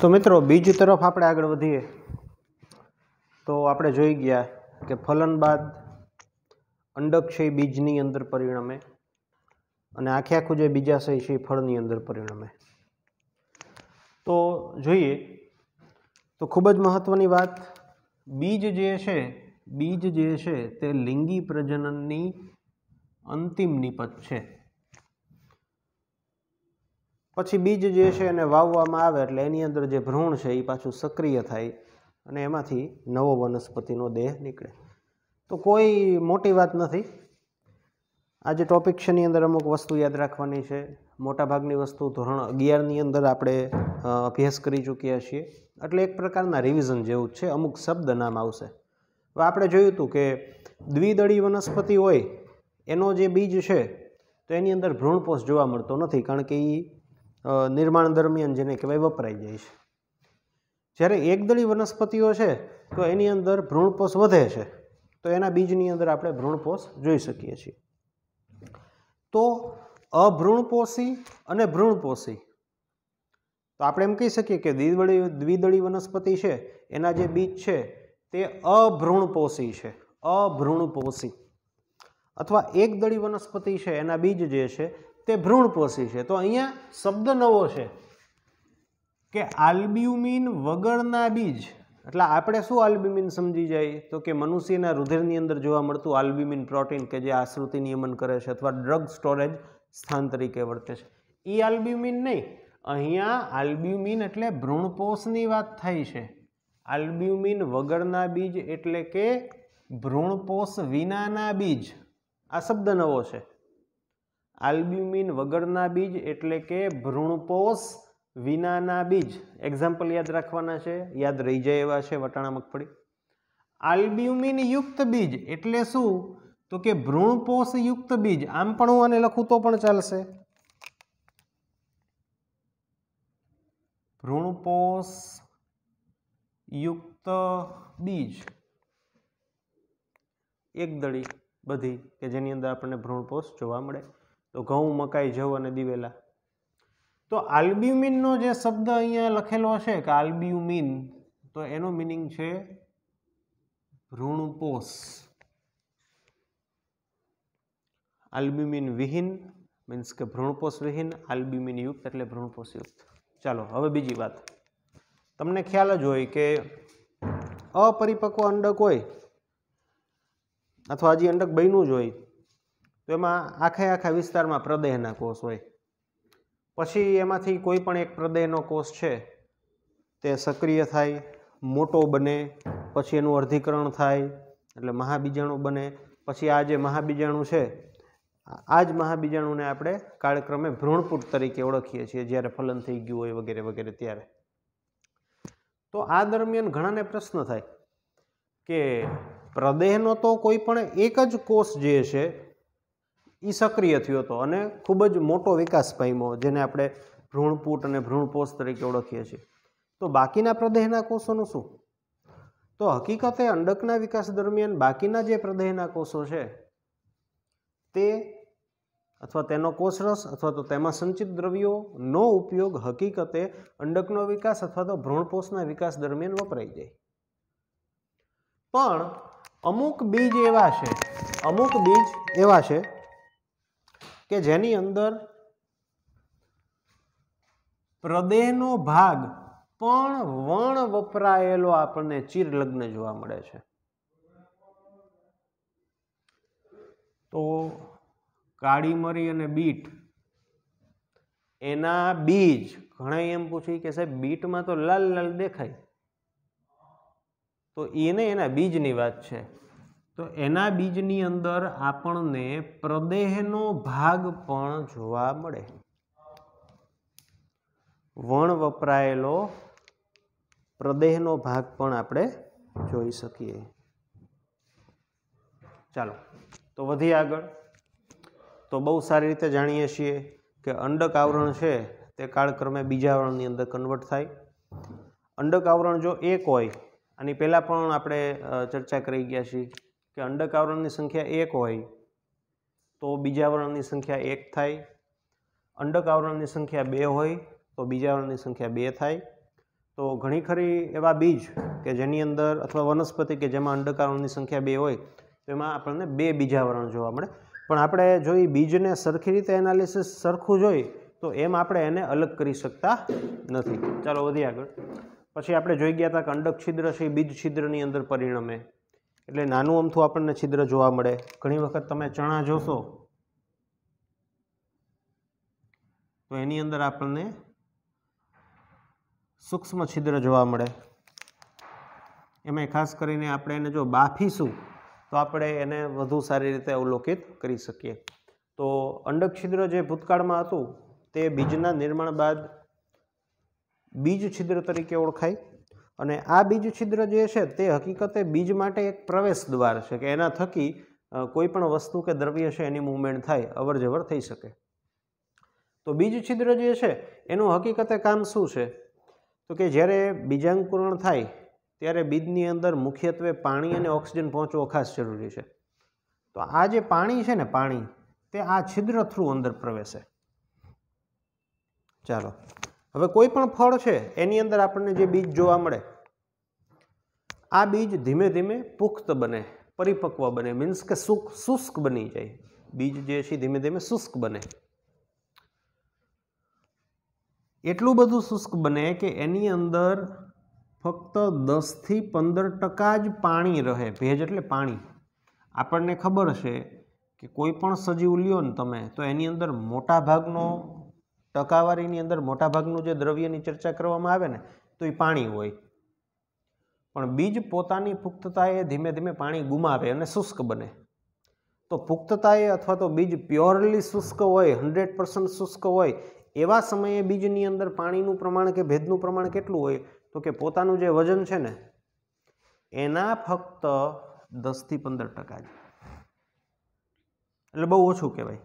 तो मित्रों बीज तरफ આપણે આગળ વધીએ તો આપણે જોઈ ગયા કે ફલન બાદ અંડક છે બીજની અંદર પરિણમે અને આખે આખું જે બીજાશય છે ફળની અંદર પરિણમે। તો જોઈએ તો ખૂબ જ મહત્વની વાત, બીજ જે છે તે લિંગી પ્રજનનની અંતિમ નિપજ છે। પછી બીજ જે છે એને વાવવામાં આવે એટલે એની અંદર જે ભ્રૂણ છે એ પાછું સક્રિય થાય અને એમાંથી નવો વનસ્પતિનો દેહ નીકળે। તો કોઈ મોટી વાત નથી। આજે ટોપિક છે એની અંદર અમુક વસ્તુ યાદ રાખવાની છે। મોટાભાગની વસ્તુ ધોરણ 11ની અંદર આપણે અભ્યાસ કરી ચૂક્યા છીએ એટલે એક પ્રકારના રિવિઝન જેવું જ છે, અમુક શબ્દ નામ આવશે। હવે આપણે જોયું હતું કે દ્વિદળી વનસ્પતિ હોય એનો જે બીજ છે તો એની અંદર ભ્રૂણપોષ જોવા મળતો નથી, કારણ કે એ નિર્માણ દરમિયાન જેને કહેવાય વપરાઈ જાય છે। જ્યારે એકદળી વનસ્પતિઓ છે તો એની અંદર ભ્રૂણપોષ વધે છે, તો એના બીજની અંદર આપણે ભ્રૂણપોષ જોઈ શકીએ છીએ। તો અભ્રૂણપોષી અને ભ્રૂણપોષી, તો આપણે એમ કહી શકીએ કે દ્વિદળી વનસ્પતિ છે એના જે બીજ છે તે અભ્રૂણપોષી છે, અભ્રૂણપોષી, અથવા એકદળી વનસ્પતિ છે એના બીજ જે છે તે ભ્રૂણપોષી છે। તો અહીંયા શબ્દ નવો છે કે આલ્બ્યુમિન વગરના બીજ, એટલે આપણે શું આલ્બ્યુમિન સમજી જાય તો કે મનુષ્યના રુધિરની અંદર જોવા મળતું આલ્બ્યુમિન પ્રોટીન કે જે આશ્રુતિ નિયમન કરે છે અથવા ડ્રગ સ્ટોરેજ સ્થાન તરીકે વર્તે છે, એ આલ્બ્યુમિન નહીં। અહીંયા આલ્બ્યુમિન એટલે ભ્રૂણપોષની વાત થઈ છે। આલ્બ્યુમિન વગરના બીજ એટલે કે ભ્રૂણપોષ વિનાના બીજ, આ શબ્દ નવો છે। આલ્બ્યુમિન વગરના બીજ એટલે કે ભ્રૂણપોષ વિનાના બીજ। એક્ઝામ્પલ યાદ રાખવાના છે, યાદ રહી જાય એવા છે વટાણા મગફળી। આલ્બ્યુમિન યુક્ત બીજ એટલે શું તો કે ભ્રૂણપોષ યુક્ત બીજ, આમ પણ હું આને લખું તો પણ ચાલશે, ભ્રૂણપોષ યુક્ત બીજ, એકદળી બધી કે જેની અંદર આપણને ભ્રૂણપોષ જોવા મળે। તો ઘઉં, મકાઈ, જવ અને દિવેલા। તો આલ્બ્યુમિનનો જે શબ્દ અહીંયા લખેલો છે કે આલ્બ્યુમિન, તો એનો મિનિંગ છે ભ્રૂણપોષ। આલ્બ્યુમિન વિહીન મીન્સ કે ભ્રૂણપોષ વિહીન, આલ્બ્યુમિન યુક્ત એટલે ભ્રૂણપોષ યુક્ત। ચાલો હવે બીજી વાત, તમને ખ્યાલ જ હોય કે અપરિપક્વ અંડક હોય અથવા હજી અંડક બન્યું જ હોય તો એમાં આખા વિસ્તારમાં પ્રદેહના કોષ હોય, પછી એમાંથી કોઈ પણ એક પ્રદેહનો કોષ છે તે સક્રિય થાય, મોટો બને, પછી એનું અર્ધીકરણ થાય એટલે મહાબીજાણુ બને, પછી આ જે મહાબીજાણુ છે આ જ મહાબીજાણુને આપણે કાળક્રમે ભ્રૂણપુટ તરીકે ઓળખીએ છીએ જ્યારે ફલન થઈ ગયું હોય વગેરે વગેરે ત્યારે। તો આ દરમિયાન ઘણાને પ્રશ્ન થાય કે પ્રદેહનો તો કોઈ પણ એક જ કોષ જે છે એ સક્રિય થયો હતો અને ખૂબ જ મોટો વિકાસ પામ્યો જેને આપણે ભ્રૂણપુટ અને ભ્રૂણપોષ તરીકે ઓળખીએ છીએ, તો બાકીના પ્રદેહના કોષોનું શું? તો હકીકતે અંડકના વિકાસ દરમિયાન બાકીના જે પ્રદેહના કોષો છે તે અથવા તેનો કોષરસ અથવા તો તેમાં સંચિત દ્રવ્યોનો ઉપયોગ હકીકતે અંડકનો વિકાસ અથવા તો ભ્રૂણપોષના વિકાસ દરમિયાન વપરાઈ જાય। પણ અમુક બીજ એવા છે કે જેની અંદર પ્રદેહનો ભાગ પણ વણ વપરાયેલો આપણને ચિરલગ્ન જોવા મળે છે। તો કાળી મરી અને બીટ, એના બીજ, ઘણા એમ પૂછ્યું કે સાહેબ બીટમાં તો લાલ લાલ દેખાય, તો એના બીજની વાત છે। તો એના બીજની અંદર આપણને પ્રદેહનો ભાગ પણ જોવા મળે, વણ વપરાયેલો પ્રદેહનો ભાગ પણ આપણે જોઈ શકીએ। ચાલો તો વધીએ આગળ। તો બહુ સારી રીતે જાણીએ છીએ કે અંડક આવરણ છે તે કાળક્રમે બીજા આવરણની અંદર કન્વર્ટ થાય। અંડક આવરણ જો એક હોય, આની પહેલાં પણ આપણે ચર્ચા કરી ગયા છીએ કે અંડક આવરણની સંખ્યા 1 હોય તો બીજા આવરણની સંખ્યા 1 થાય, અંડક આવરણની સંખ્યા 2 હોય તો બીજા આવરણની સંખ્યા 2 થાય, તો ઘણી ખરી એવા બીજ કે જેની અંદર અથવા વનસ્પતિ કે જેમાં અંડકારોની સંખ્યા 2 હોય તો એમાં આપણને 2 બીજાવરણ જોવા મળે. પણ આપણે જો એ બીજને સરખી રીતે એનાલિસિસ સરખું જોઈ તો એમ આપણે એને અલગ કરી શકતા નથી. ચાલો વધીએ આગળ. પછી આપણે જોઈ ગયા હતા કે અંડક છિદ્ર છે એ બીજ છિદ્રની અંદર પરિણમે, એટલે નાનું અમથું આપણને છિદ્ર જોવા મળે. ઘણી વખત તમે ચણા જોશો તો એની અંદર આપણને સૂક્ષ્મ છિદ્ર જોવા મળે. એમાં ખાસ કરીને આપણે એને જો બાફીશું તો આપણે એને વધુ સારી રીતે અવલોકિત કરી શકીએ. તો અંડક છિદ્ર જે ભૂતકાળમાં હતું તે બીજના નિર્માણ બાદ બીજ છિદ્ર તરીકે ઓળખાય, અને આ બીજ છિદ્ર જે છે તે હકીકતે બીજ માટે એક પ્રવેશ દ્વાર છે કે એના થકી કોઈ પણ વસ્તુ કે દ્રવ્ય છે એની મૂવમેન્ટ થાય, અવર જવર થઈ શકે. તો બીજ છિદ્ર જે છે એનું હકીકતે કામ શું છે? તો કે જ્યારે બીજાંકુરણ થાય ત્યારે બીજની અંદર મુખ્યત્વે પાણી અને ઓક્સિજન પહોંચવો ખાસ જરૂરી છે. તો આ જે પાણી છે ને, પાણી તે આ છિદ્ર થ્રુ અંદર પ્રવેશે. ચાલો હવે કોઈ પણ ફળ છે એની અંદર આપણને જે બીજ જોવા મળે, આ બીજ ધીમે ધીમે પુખ્ત બને, પરિપક્વ બને, મીન્સ કે શુષ્ક બની જાય. બીજ જે છે ધીમે ધીમે શુષ્ક બને. એટલું બધું શુષ્ક બને કે એની અંદર ફક્ત 10 થી 15% જ પાણી રહે. ભેજ એટલે પાણી. આપણને ખબર છે કે કોઈ પણ સજીવ લ્યો ને તમે તો એની અંદર મોટા ભાગનો ટકાવારીની અંદર મોટાભાગનું જે દ્રવ્યની ચર્ચા કરવામાં આવે ને તો એ પાણી હોય. પણ બીજ પોતાની પુખ્તતાએ ધીમે ધીમે પાણી ગુમાવે અને શુષ્ક બને. તો પુખ્તતાએ અથવા તો બીજ પ્યોરલી શુષ્ક હોય, 100% શુષ્ક હોય, એવા સમયે બીજની અંદર પાણીનું પ્રમાણ કે ભેજનું પ્રમાણ કેટલું હોય? તો કે પોતાનું જે વજન છે ને એના ફક્ત 10 થી 15% જ, એટલે બહુ ઓછું કહેવાય.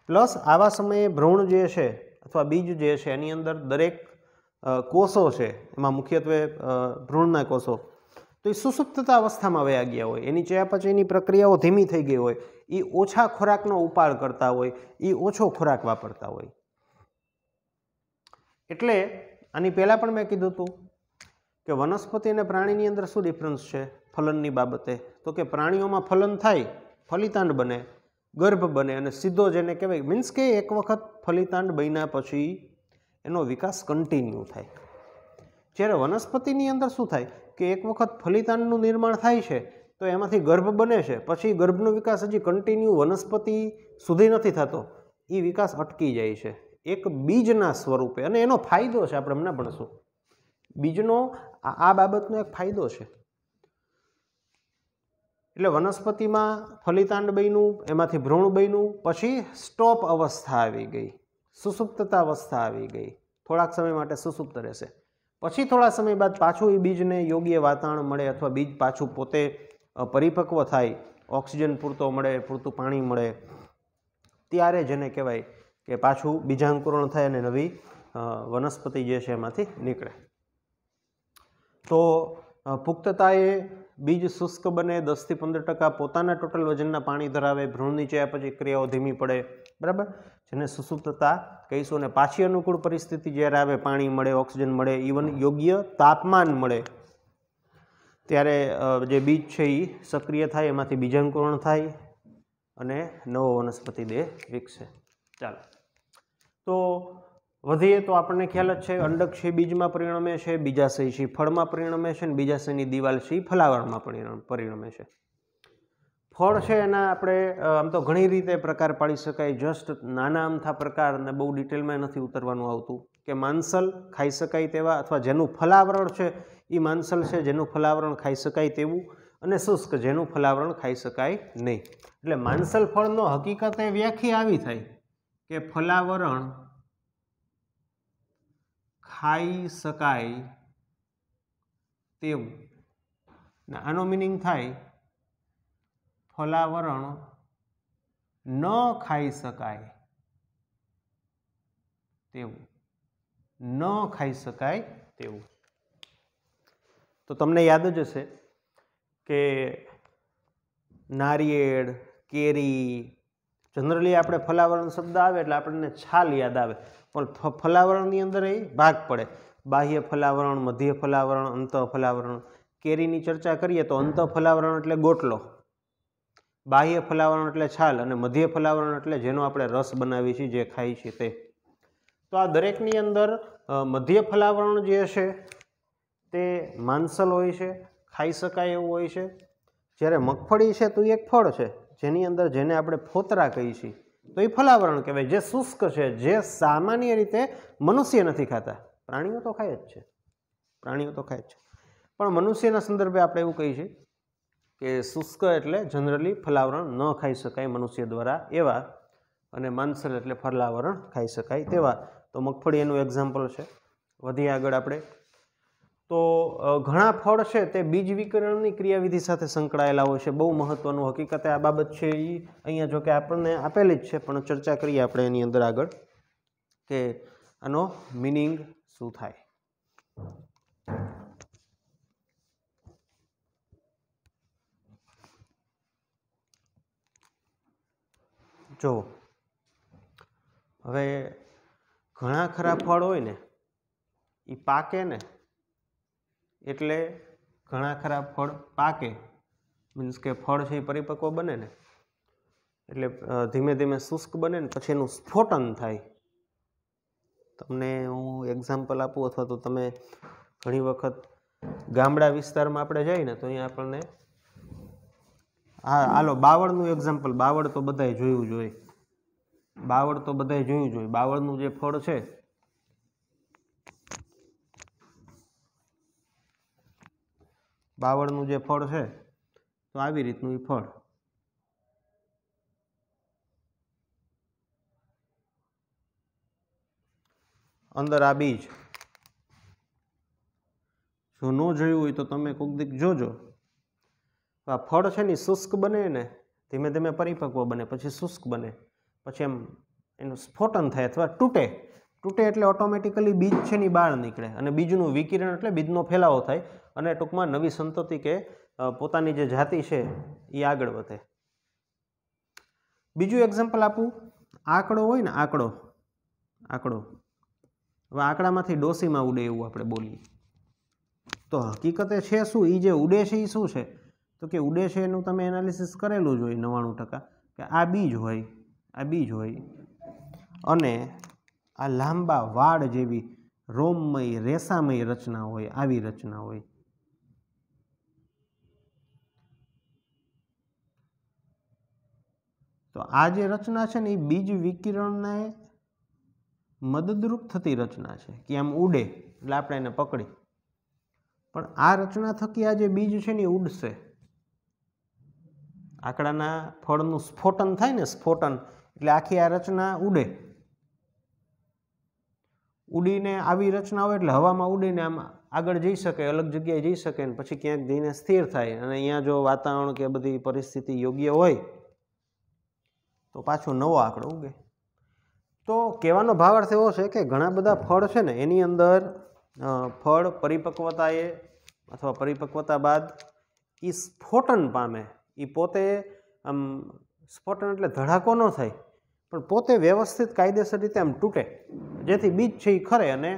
પ્લસ આવા સમયે ભ્રૂણ જે છે અથવા બીજ જે છે એની અંદર દરેક કોષો છે, એમાં મુખ્યત્વે ભ્રૂણના કોષો, તો એ સુષુપ્તતા અવસ્થામાં વયા ગયા હોય. એની ચયાપચયની પ્રક્રિયાઓ ધીમી થઈ ગઈ હોય, એ ઓછા ખોરાકનો ઉપાડ કરતા હોય, એ ઓછો ખોરાક વાપરતા હોય. એટલે આની પહેલાં પણ મેં કીધું હતું કે વનસ્પતિ અને પ્રાણીની અંદર શું ડિફરન્સ છે ફલનની બાબતે? તો કે પ્રાણીઓમાં ફલન થાય, ફલિતાંડ બને, ગર્ભ બને અને સીધો જેને કહેવાય, મીન્સ કે એક વખત ફલિતાંડ બન્યા પછી એનો વિકાસ કન્ટિન્યુ થાય. જ્યારે વનસ્પતિની અંદર શું થાય કે એક વખત ફલિતાંડનું નિર્માણ થાય છે તો એમાંથી ગર્ભ બને છે, પછી ગર્ભનો વિકાસ હજી કન્ટિન્યુ વનસ્પતિ સુધી નથી થતો, એ વિકાસ અટકી જાય છે એક બીજના સ્વરૂપે. અને એનો ફાયદો છે, આપણે હમણાં ભણશું. બીજનો આ બાબતનો એક ફાયદો છે. એટલે વનસ્પતિમાં ફલિતાંડ બન્યું, એમાંથી ભ્રૂણ બન્યું, પછી સ્ટોપ અવસ્થા આવી ગઈ, સુષુપ્તતા અવસ્થા આવી ગઈ, થોડાક સમય માટે સુષુપ્ત રહેશે. પછી થોડા સમય બાદ પાછું એ બીજને યોગ્ય વાતાવરણ મળે અથવા બીજ પાછું પોતે પરિપક્વ થાય, ઓક્સિજન પૂરતો મળે, પૂરતું પાણી મળે, ત્યારે જેને કહેવાય કે પાછું બીજાંકુરણ થાય અને નવી વનસ્પતિ જે છે એમાંથી નીકળે. તો પુખ્તતાએ બીજ શુષ્ક બને, 10 થી 15% પોતાના ટોટલ વજનના પાણી ધરાવે, ભ્રૂણની ચયાપચય ક્રિયાઓ ધીમી પડે, બરાબર, જેને સુષુપ્તતા કહીશું. અને પાછી અનુકૂળ પરિસ્થિતિ જ્યારે આવે, પાણી મળે, ઓક્સિજન મળે, ઇવન યોગ્ય તાપમાન મળે, ત્યારે જે બીજ છે એ સક્રિય થાય, એમાંથી બીજાંકુરણ થાય અને નવો વનસ્પતિ દેહ વિકસે. ચાલો તો વધીએ તો આપણને ખ્યાલ જ છે, અંડક છે બીજમાં પરિણમે છે, બીજાશય છે ફળમાં પરિણમે છે, અને બીજાશયની દિવાલ છે ફલાવરમાં પરિણમે છે. ફળ છે એના આપણે આમ તો ઘણી રીતે પ્રકાર પાડી શકાય. જસ્ટ નાના અમથા પ્રકાર, અને બહુ ડિટેલમાં નથી ઉતરવાનું આવતું, કે માંસલ ખાઈ શકાય તેવા, અથવા જેનું ફલાવરણ છે એ માંસલ છે, જેનું ફલાવરણ ખાઈ શકાય તેવું, અને શુષ્ક જેનું ફલાવરણ ખાઈ શકાય નહીં. એટલે માંસલ ફળનો હકીકતે વ્યાખ્યા આવી થાય કે ફલાવરણ ખાઈ શકાય તેવું. આનો મિનિંગ થાય ફલાવરણ ન ખાઈ શકાય તેવું, ન ખાઈ શકાય તેવું. તો તમને યાદ જ હશે કે નારિયેળ, કેરી, જનરલી આપણે ફલાવરણ શબ્દ આવે એટલે આપણને છાલ યાદ આવે, પણ ફલાવરણની અંદર એ ભાગ પડે. બાહ્ય ફલાવરણ, મધ્ય ફલાવરણ, અંતઃ ફલાવરણ. કેરીની ચર્ચા કરીએ તો અંતઃ ફલાવરણ એટલે ગોટલો, બાહ્ય ફલાવરણ એટલે છાલ અને મધ્ય ફલાવરણ એટલે જેનો આપણે રસ બનાવીએ છીએ, જે ખાઈએ છીએ તે. તો આ દરેકની અંદર મધ્ય ફલાવરણ જે છે તે માંસલ હોય છે, ખાઈ શકાય એવું હોય છે. જ્યારે મગફળી છે તો એ એક ફળ છે જેની અંદર જેને આપણે ફોતરા કહીએ છીએ તો એ ફલાવરણ કહેવાય, જે શુષ્ક છે, જે સામાન્ય રીતે મનુષ્ય નથી ખાતા. પ્રાણીઓ તો ખાય જ છે, પ્રાણીઓ તો ખાય જ છે, પણ મનુષ્યના સંદર્ભે આપણે એવું કહીએ છીએ કે શુષ્ક એટલે જનરલી ફલાવરણ ન ખાઈ શકાય મનુષ્ય દ્વારા એવા, અને માંસલ એટલે ફલાવરણ ખાઈ શકાય તેવા. તો મગફળી એનું એક્ઝામ્પલ છે. વધીએ આગળ આપણે તો ઘણા ફળ છે તે બીજ વિકરણની ક્રિયાવિધિ સાથે સંકળાયેલા હોય છે. બહુ મહત્વનું હકીકતે આ બાબત છે એ અહીંયા જો કે આપણને આપેલી જ છે, પણ ચર્ચા કરીએ આપણે એની અંદર આગળ કે આનો મિનિંગ શું થાય. જો હવે ઘણા ખરા ફળ હોય ને એ પાકે ને એટલે ઘણા ખરા ફળ પાકે મીન્સ કે ફળ છે એ પરિપક્વ બને ને એટલે ધીમે ધીમે શુષ્ક બને ને પછી એનું સ્ફોટન થાય. તમને હું એક્ઝામ્પલ આપું અથવા તો તમે ઘણી વખત ગામડા વિસ્તારમાં આપણે જઈએ ને તો અહીંયા આપણને હાલો બાવળનું એક્ઝામ્પલ. બાવળ તો બધાએ જોયું જોઈએ, બાવળ તો બધાએ જોયું જોઈએ. બાવળનું જે ફળ છે બાવળનું જે ફળ છે તો આવી રીતનું એ ફળ. અંદર આ બીજ, જો ન જોયું હોય તો તમે કોઈક દીક જોજો. આ ફળ છે ને શુષ્ક બને ને ધીમે ધીમે પરિપક્વ બને, પછી શુષ્ક બને, પછી એમ એનું સ્ફોટન થાય અથવા તૂટે. તૂટે એટલે ઓટોમેટિકલી બીજ છે ને બહાર નીકળે અને બીજનું વિકિરણ એટલે બીજનો ફેલાવો થાય અને ટૂંકમાં નવી સંતતિ કે પોતાની જે જાતિ છે એ આગળ વધે. બીજું એક્ઝામ્પલ આપું, આંકડો હોય ને આંકડો, આંકડો હવે આંકડામાંથી ડોસીમાં ઉડે એવું આપણે બોલીએ તો હકીકતે છે શું, એ જે ઉડે છે એ શું છે તો કે ઉડે છે એનું તમે એનાલિસિસ કરેલું જ હોય 99% કે આ બીજ હોય, આ બીજ હોય અને આ લાંબા વાળ જેવી રોમમય રેસામય રચના હોય, આવી રચના હોય. તો આ જે રચના છે ને એ બીજ વિકિરણને મદદરૂપ થતી રચના છે કે આમ ઉડે એટલે આપણે એને પકડી, પણ આ રચના થકી આ જે બીજ છે ને એ ઉડશે. આંકડાના ફળનું સ્ફોટન થાય ને, સ્ફોટન એટલે આખી આ રચના ઉડે, ઉડીને આવી રચના હોય એટલે હવામાં ઉડીને આમ આગળ જઈ શકે, અલગ જગ્યાએ જઈ શકે ને પછી ક્યાંક જઈને સ્થિર થાય અને અહીંયા જો વાતાવરણ કે બધી પરિસ્થિતિ યોગ્ય હોય તો પાછો નવો આંકડો ઉગે. તો કહેવાનો ભાવાર્થ એવો છે કે ઘણા બધા ફળ છે ને એની અંદર ફળ પરિપક્વતાએ અથવા પરિપક્વતા બાદ એ સ્ફોટન પામે. એ પોતે આમ સ્ફોટન એટલે ધડાકો ન થાય પણ પોતે વ્યવસ્થિત કાયદેસર રીતે આમ તૂટે જેથી બીજ છે એ ખરે અને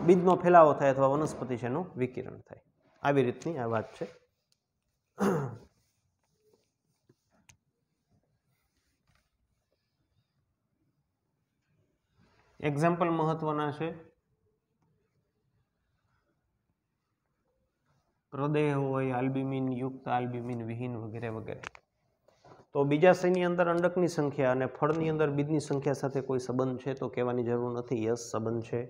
બીજનો ફેલાવો થાય અથવા વનસ્પતિ છે એનું વિકિરણ થાય. આવી રીતની આ વાત છે. એક્ઝામ્પલ મહત્વના છે. પ્રદેહ હોય, આલ્બ્યુમિન યુક્ત, આલ્બ્યુમિન વિહીન વગેરે વગેરે. તો બીજાશયની અંદર અંડકની સંખ્યા અને ફળની અંદર બીજની સંખ્યા સાથે કોઈ સંબંધ છે તો કહેવાની જરૂર નથી. યસ, સંબંધ છે.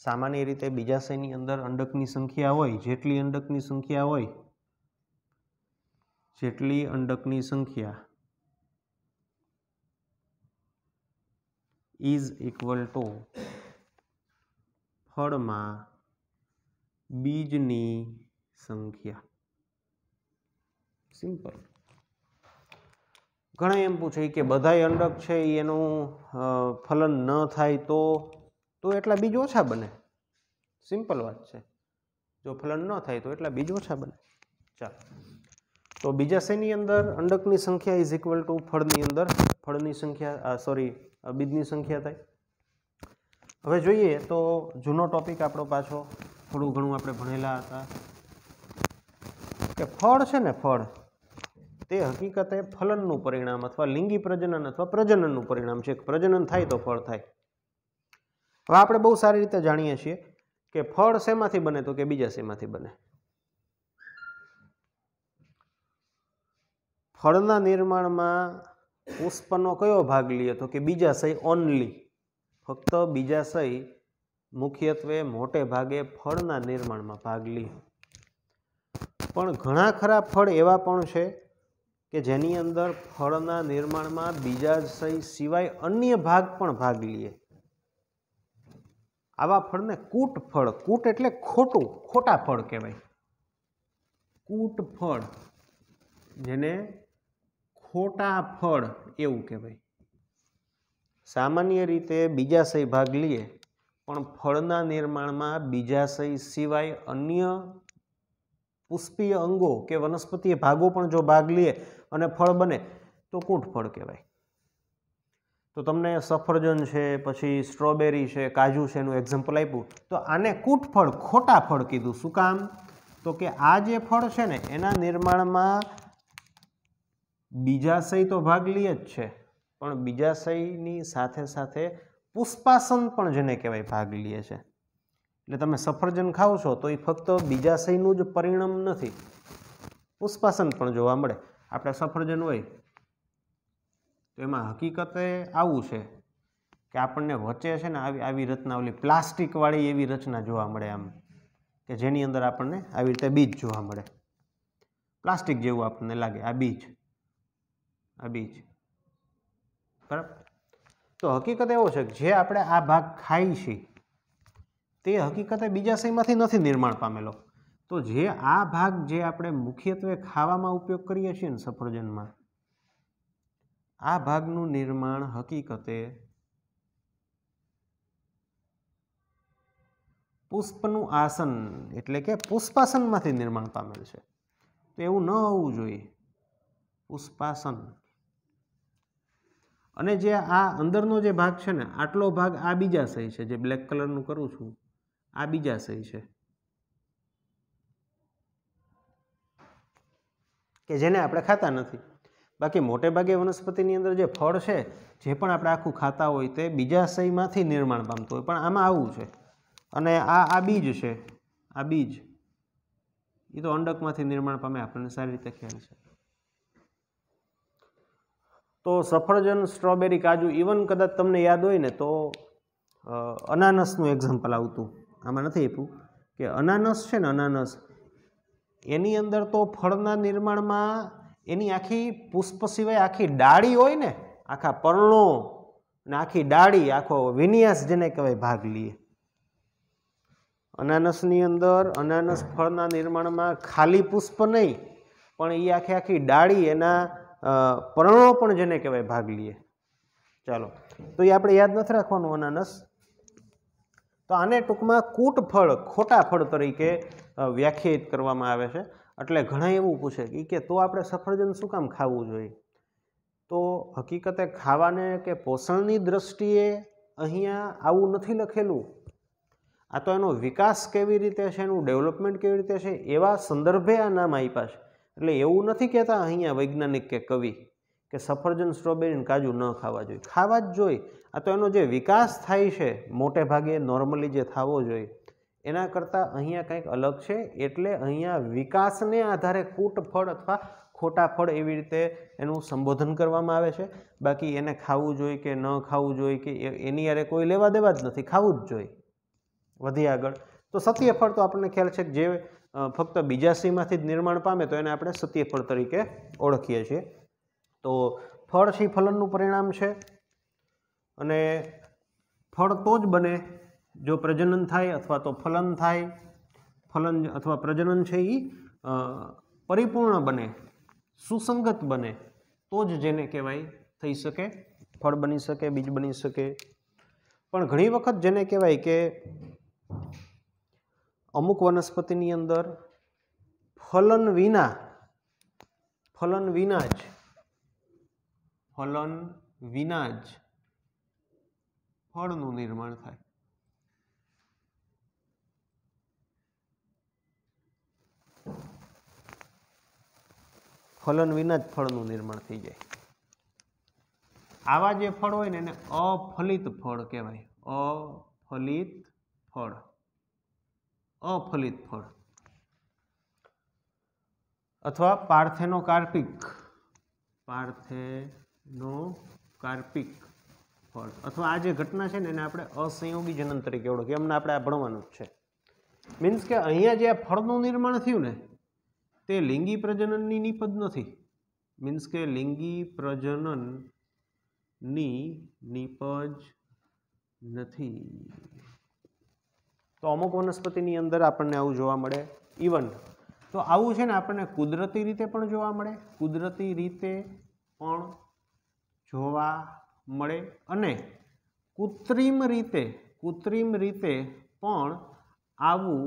સામાન્ય રીતે બીજાશયની અંદર અંડકની સંખ્યા હોય, જેટલી અંડકની સંખ્યા હોય, જેટલી અંડકની સંખ્યા ઇઝ ઇક્વલ ટુ ફળમાં બીજની સંખ્યા. સિમ્પલ. ઘણા એમ પૂછે કે બધાય અંડક છે એનું ફલન ન થાય તો એટલા બીજ ઓછા બને. સિમ્પલ વાત છે. જો ફલન ન થાય તો એટલા બીજ ઓછા બને. ચાલો, તો બીજાશયની અંદર અંડકની સંખ્યા ઇઝ ઇક્વલ ટુ ફળની અંદર ફળની સંખ્યા બીજની સંખ્યા થાય. હવે જોઈએ તો જૂનો ટોપિક આપણો પાછો થોડું ઘણું આપણે ભણેલા હતા કે ફળ છે ને, ફળ તે હકીકતે ફલનનું પરિણામ અથવા લિંગી પ્રજનન અથવા પ્રજનનનું પરિણામ છે. પ્રજનન થાય તો ફળ થાય. હવે આપણે બહુ સારી રીતે જાણીએ છીએ કે ફળ શેમાંથી બને, તો કે બીજાશયમાંથી બને. ફળના નિર્માણમાં પુષ્પનો કયો ભાગ લઈએ, તો કે બીજાશય ઓનલી. ફક્ત બીજાશય મુખ્યત્વે મોટે ભાગે ફળના નિર્માણમાં ભાગ લે. પણ ઘણા ખરા ફળ એવા પણ છે કે જેની અંદર ફળના નિર્માણમાં બીજાશય સિવાય અન્ય ભાગ પણ ભાગ લે. આવા ફળને કૂટ ફળ, કૂટ એટલે ખોટું, ખોટા ફળ કહેવાય. કૂટ ફળ, જેને ખોટા ફળ એવું કહેવાય. સામાન્ય રીતે બીજાશય ભાગ લે, પણ ફળના નિર્માણમાં બીજાશય સિવાય અન્ય પુષ્પીય અંગો કે વનસ્પતિય ભાગો પણ જો ભાગ લે અને ફળ બને તો કૂટ ફળ કહેવાય. તો તમને સફરજન છે, પછી સ્ટ્રોબેરી છે, કાજુ છે એનું એક્ઝામ્પલ આપ્યું, તો આને કૂટ ફળ, ખોટા ફળ કીધું. શું કામ? તો કે આ જે ફળ છે ને એના નિર્માણમાં બીજાશય તો ભાગ લે જ છે, પણ બીજાશયની સાથે સાથે પુષ્પાસન પણ જેને કહેવાય ભાગ લે છે. એટલે તમે સફરજન ખાઓ છો તો એ ફક્ત બીજાશયનું જ પરિણામ નથી, પુષ્પાસન પણ જોવા મળે. આપણે સફરજન હોય તો એમાં હકીકતે આવું છે કે આપણને વચ્ચે છે ને આવી રચના, ઓલી પ્લાસ્ટિકવાળી એવી રચના જોવા મળે આમ, કે જેની અંદર આપણને આવી રીતે બીજ જોવા મળે. પ્લાસ્ટિક જેવું આપણને લાગે આ બીજ, આ બીજ, બરાબર. તો હકીકત એવો છે કે જે આપણે આ ભાગ ખાઈ છીએ તે હકીકતે બીજાશયમાંથી નથી નિર્માણ પામેલો. તો જે આ ભાગ જે આપણે મુખ્યત્વે ખાવામાં ઉપયોગ કરીએ છીએ ને સફરજનમાં, આ ભાગનું નિર્માણ હકીકતે પુષ્પનું આસન એટલે કે પુષ્પાસનમાંથી નિર્માણ પામેલ છે. તો એવું ન હોવું જોઈએ, પુષ્પાસન. અને જે આ અંદરનો જે ભાગ છે ને, આટલો ભાગ આ બીજાશય છે, જે બ્લેક કલરનું કરું છું આ બીજાશય છે, કે જેને આપણે ખાતા નથી. બાકી મોટે ભાગે વનસ્પતિની અંદર જે ફળ છે, જે પણ આપણે આખું ખાતા હોય તે બીજાશયમાંથી નિર્માણ પામતું હોય, પણ આમાં આવું છે. અને આ બીજ છે, આ બીજ એ તો અંડકમાંથી નિર્માણ પામે, આપણને સારી રીતે ખ્યાલ છે. તો સફરજન, સ્ટ્રોબેરી, કાજુ, ઇવન કદાચ તમને યાદ હોય ને તો અનાનસનું એક્ઝામ્પલ આવતું, આમાં નથી આપ્યું, કે અનાનસ છે ને, અનાનસ એની અંદર તો ફળના નિર્માણમાં એની આખી પુષ્પ સિવાય આખી ડાળી હોય ને, આખા પર્ણો અને આખી ડાળી, આખો વિન્યાસ જેને કહેવાય ભાગ લે. અનાનસની અંદર અનાનસ ફળના નિર્માણમાં ખાલી પુષ્પ નહીં, પણ એ આખી ડાળી, એના પર્ણો પણ જેને કહેવાય ભાગ લે. ચાલો, તો એ આપણે યાદ નથી રાખવાનું અનાનસ. તો આને ટૂંકમાં કૂટ ફળ, ખોટા ફળ તરીકે વ્યાખ્યાયિત કરવામાં આવે છે. એટલે ઘણા એવું પૂછે કે તો આપણે સફરજન શું કામ ખાવું જોઈએ? તો હકીકતે ખાવાને કે પોષણની દ્રષ્ટિએ અહીંયા આવું નથી લખેલું. આ તો એનો વિકાસ કેવી રીતે છે, એનું ડેવલપમેન્ટ કેવી રીતે છે, એવા સંદર્ભે આ નામ આપ્યા છે. એટલે એવું નથી કહેતા અહીંયા વૈજ્ઞાનિક કે કવિ કે સફરજન, સ્ટ્રોબેરી અને કાજુ ન ખાવા જોઈએ, ખાવા જ જોઈએ. આ તો એનો જે વિકાસ થાય છે મોટે ભાગે નોર્મલી જે થવો જોઈએ એના કરતાં અહીંયા કંઈક અલગ છે. એટલે અહીંયા વિકાસને આધારે કૂટ ફળ અથવા ખોટા ફળ એવી રીતે એનું સંબોધન કરવામાં આવે છે. બાકી એને ખાવું જોઈએ કે ન ખાવું જોઈએ કે એની યારે કોઈ લેવા દેવા જ નથી, ખાવું જ જોઈએ. વધી આગળ તો સત્ય ફળ તો આપણને ખ્યાલ છે કે જે ફક્ત બીજાશયમાંથી જ નિર્માણ પામે તો એને આપણે સત્ય ફળ તરીકે ઓળખીએ છીએ. તો ફળ છે ફલનનું પરિણામ છે, અને ફળ તો જ બને જો પ્રજનન થાય અથવા તો ફલન થાય. ફલન અથવા પ્રજનન છે એ પરિપૂર્ણ બને, સુસંગત બને, તો જ જેને કહેવાય થઈ શકે, ફળ બની શકે, બીજ બની શકે. પણ ઘણી વખત જેને કહેવાય કે અમુક વનસ્પતિની અંદર ફલન વિના જ ફળનું નિર્માણ થાય. ફલન વિના જ ફળનું નિર્માણ થઈ જાય. આવા જે ફળ હોય ને એને અફલિત ફળ કહેવાય. અફલિત ફળ. અફલિત ફળ અથવા પાર્થેનોકાર્પિક. પાર્થેનોકાર્પિક ફળ અથવા આ જે ઘટના છે ને એને આપણે અસંયોગી જનન તરીકે ઓળખીએ. એમને આપણે આ ભણવાનું જ છે. મીન્સ કે અહીંયા જે આ ફળનું નિર્માણ થયું ને તે લિંગી પ્રજનનની નિપજ નથી. મીન્સ કે લિંગી પ્રજનનની નિપજ નથી. તો અમુક વનસ્પતિની અંદર આપણને આવું જોવા મળે. ઇવન તો આવું છે ને આપણને કુદરતી રીતે પણ જોવા મળે. કુદરતી રીતે પણ જોવા મળે અને કૃત્રિમ રીતે પણ આવું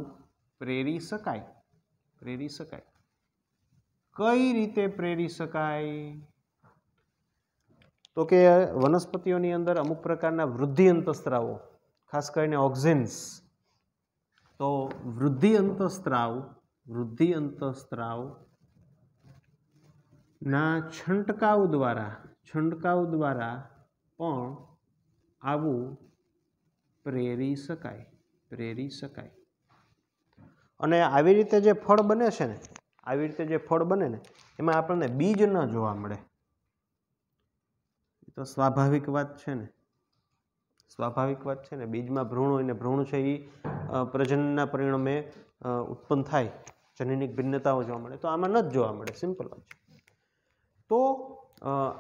પ્રેરી શકાય. પ્રેરી શકાય. કઈ રીતે પ્રેરી શકાય? તો કે વનસ્પતિઓની અંદર અમુક પ્રકારના વૃદ્ધિ અંતઃસ્ત્રાવો, ખાસ કરીને ઓક્ઝિન્સ. તો વૃદ્ધિ અંતઃસ્ત્રાવ ના છંટકાવ દ્વારા પણ આવું પ્રેરી શકાય. અને આવી રીતે જે ફળ બને છે ને એમાં આપણને બીજ ન જોવા મળે. તો સ્વાભાવિક વાત છે ને. બીજમાં ભ્રૂણ હોય ને ભ્રૂણ છે એ પ્રજનનના પરિણામે ઉત્પન્ન થાય, જનનિક ભિન્નતાઓ જોવા મળે. તો આમાં ન જ જોવા મળે. સિમ્પલ વાત છે. તો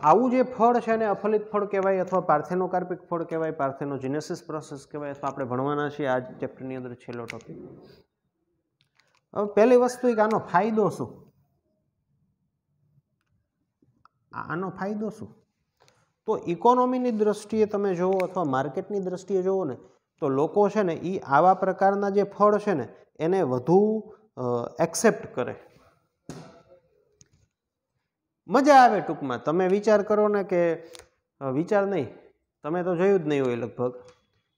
આવું જે ફળ છે ને અફલિત ફળ કહેવાય અથવા પાર્થેનોકાર્પિક ફળ કહેવાય, પાર્થેનોજેનેસિસ પ્રોસેસ કહેવાય અથવા આપણે ભણવાના છીએ આ ચેપ્ટરની અંદર છેલ્લો ટોપિક. હવે પહેલી વસ્તુ કે આનો ફાયદો શું? તો ઇકોનોમીની દ્રષ્ટિએ તમે જુઓ અથવા માર્કેટની દ્રષ્ટિએ જુઓ ને તો લોકો છે ને એ આવા પ્રકારના જે ફળ છે ને એને વધુ એક્સેપ્ટ કરે. મજા આવે ટૂંકમાં. તમે વિચાર કરો ને કે વિચાર નહીં, તમે તો જોયું જ નહીં હોય લગભગ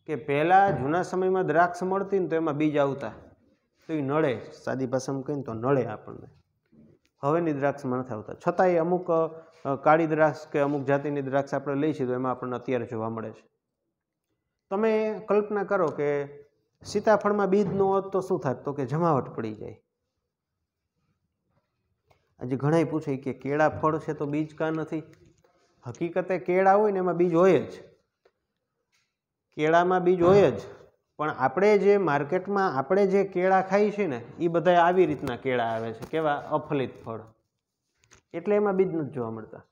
કે પહેલાં જૂના સમયમાં દ્રાક્ષ મળતી ને તો એમાં બીજ આવતા તો એ નળે. સાદી ભાષામાં કહીને તો નળે આપણને. હવેની દ્રાક્ષમાં નથી આવતા. છતાંય અમુક કાળી દ્રાક્ષ કે અમુક જાતિની દ્રાક્ષ આપણે લઈ છીએ તો એમાં આપણને અત્યારે જોવા મળે છે. તમે કલ્પના કરો કે સીતાફળમાં બીજ ન હોત તો શું થાત? તો કે જમાવટ પડી જાય. આજે ઘણાય પૂછે કે કેળા ફળ છે તો બીજ કાં નથી? હકીકતે કેળા હોય ને એમાં બીજ હોય જ. કેળામાં બીજ હોય જ. પણ આપણે જે માર્કેટમાં આપણે જે કેળા ખાઈ છીએ ને એ બધા આવી રીતના કેળા આવે છે. કેવા? અફલિત ફળ. એટલે એમાં બીજ નથી જોવા મળતા.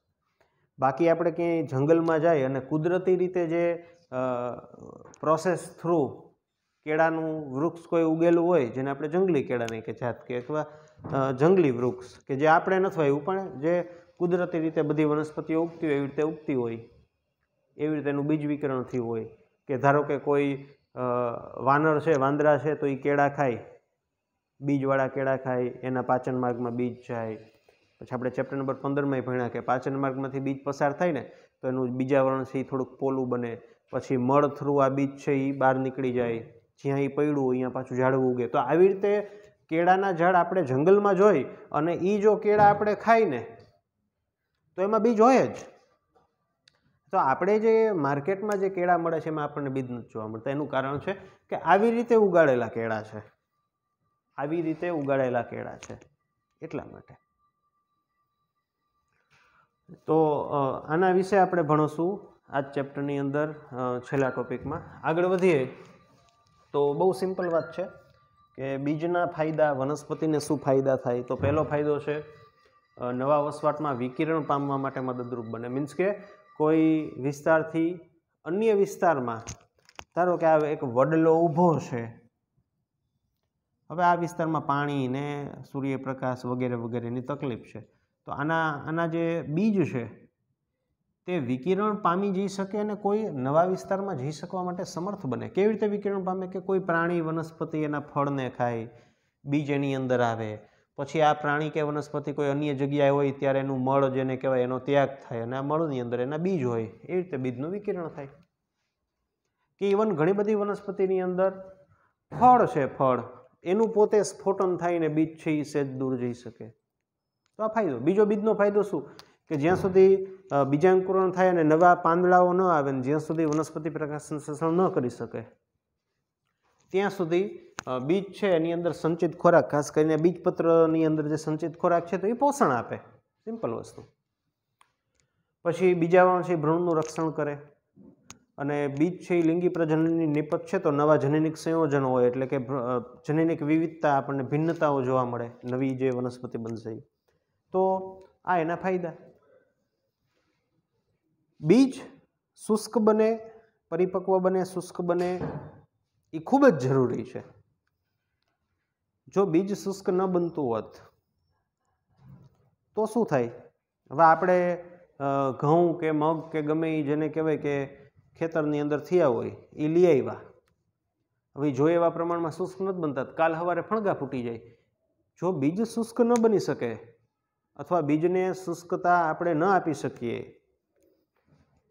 બાકી આપણે ક્યાંય જંગલમાં જાય અને કુદરતી રીતે જે પ્રોસેસ થ્રુ કેળાનું વૃક્ષ કોઈ ઉગેલું હોય, જેને આપણે જંગલી કેળા નહીં કે જાત કે અથવા જંગલી વૃક્ષ કે જે આપણે નથી વાવ્યું પણ જે કુદરતી રીતે બધી વનસ્પતિઓ ઉગતી હોય એવી રીતે ઉગતી હોય, એવી રીતે એનું બીજ વિકરણ થયું હોય. કે ધારો કે કોઈ વાનર છે, વાંદરા છે તો એ કેળા ખાય, બીજવાળા કેળા ખાય, એના પાચન માર્ગમાં બીજ જાય. પછી આપણે ચેપ્ટર નંબર 15માં ભણ્યા કે પાચન માર્ગમાંથી બીજ પસાર થાય ને તો એનું બીજા વર્ણ છે એ થોડુંક પોલું બને. પછી મળ થ્રુ આ બીજ છે એ બહાર નીકળી જાય. જ્યાં એ પડ્યું હોય અહીંયા પાછું ઝાડવું ઉગે. તો આવી રીતે કેળાના ઝાડ આપણે જંગલમાં જોઈ અને એ જો કેળા આપણે ખાઈ ને તો એમાં બીજ હોય જ. તો આપણે જે માર્કેટમાં જે કેળા મળે છે એમાં આપણને બીજ નથી જોવા મળતા. એનું કારણ છે કે આવી રીતે ઉગાડેલા કેળા છે. એટલા માટે. તો આના વિશે આપણે ભણીશું આ જ ચેપ્ટરની અંદર છેલ્લા ટોપિકમાં. આગળ વધીએ તો બહુ સિમ્પલ વાત છે કે બીજના ફાયદા, વનસ્પતિને શું ફાયદા થાય. તો પહેલો ફાયદો છે નવા વસવાટમાં વિકિરણ પામવા માટે મદદરૂપ બને. મીન્સ કે કોઈ વિસ્તારથી અન્ય વિસ્તારમાં, ધારો કે આ એક વડલો ઊભો છે, હવે આ વિસ્તારમાં પાણી ને સૂર્યપ્રકાશ વગેરે વગેરેની તકલીફ છે. તો આના જે બીજ છે તે વિકિરણ પામી જઈ શકે અને કોઈ નવા વિસ્તારમાં જઈ શકવા માટે સમર્થ બને. કેવી રીતે વિકિરણ પામે? કે કોઈ પ્રાણી વનસ્પતિ એના ફળને ખાય, બીજ એની અંદર આવે, પછી આ પ્રાણી કે વનસ્પતિ કોઈ અન્ય જગ્યાએ હોય ત્યારે એનું મળ જેને કહેવાય એનો ત્યાગ થાય અને આ મળની અંદર એના બીજ હોય. એવી રીતે બીજનું વિકિરણ થાય. કે ઇવન ઘણી બધી વનસ્પતિની અંદર ફળ છે, ફળ એનું પોતે સ્ફોટન થાય ને બીજ છે એ સેજ દૂર જઈ શકે. તો આ ફાયદો. બીજો બીજનો ફાયદો શું કે જ્યાં સુધી બીજાંકુરણ થાય અને નવા પાંદડાઓ ન આવે ને જ્યાં સુધી વનસ્પતિ પ્રકાશ સંશ્લેષણ ન કરી શકે ત્યાં સુધી બીજ છે એની અંદર સંચિત ખોરાક, ખાસ કરીને બીજપત્રની અંદર જે સંચિત ખોરાક છે તો એ પોષણ આપે. સિમ્પલ વસ્તુ. પછી બીજાણુ છે ભ્રૂણનું રક્ષણ કરે અને બીજ છે એ લિંગી પ્રજનનની નિપજ છે તો નવા જનનિક સંયોજનો હોય એટલે કે જનનિક વિવિધતા, આપણને ભિન્નતાઓ જોવા મળે નવી જે વનસ્પતિ બનશે. તો આ એના ફાયદા. બીજ શુષ્ક બને, પરિપક્વ બને, શુષ્ક બને એ ખૂબ જ જરૂરી છે. જો બીજ શુષ્ક ન બનતું હોત તો શું થાય? હવે આપણે ઘઉં કે મગ કે ગમે એ જેને કહેવાય કે ખેતરની અંદર થયા હોય એ લઈ આવ્યા, હવે જો એવા પ્રમાણમાં શુષ્ક નથી બનતા, કાલ સવારે ફણગા ફૂટી જાય. જો બીજ શુષ્ક ન બની શકે અથવા બીજને શુષ્કતા આપણે ન આપી શકીએ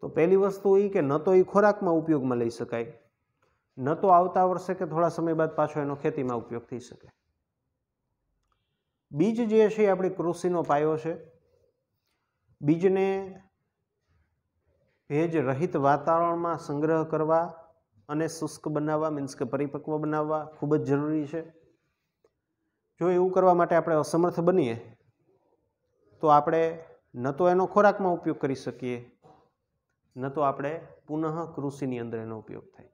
તો પહેલી વસ્તુ એ કે ન તો એ ખોરાકમાં ઉપયોગમાં લઈ શકાય, ન તો આવતા વર્ષે કે થોડા સમય બાદ પાછો એનો ખેતીમાં ઉપયોગ થઈ શકે. બીજ જે છે એ આપણી કૃષિનો પાયો છે. બીજને ભેજ રહિત વાતાવરણમાં સંગ્રહ કરવા અને શુષ્ક બનાવવા, મીન્સ કે પરિપક્વ બનાવવા ખૂબ જ જરૂરી છે. જો એવું કરવા માટે આપણે અસમર્થ બનીએ તો આપણે ન તો એનો ખોરાકમાં ઉપયોગ કરી શકીએ, ન તો આપણે પુનઃ કૃષિની અંદર એનો ઉપયોગ થાય.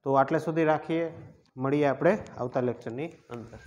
તો આટલે સુધી રાખીએ, મળીએ આપણે આવતા લેક્ચરની અંદર.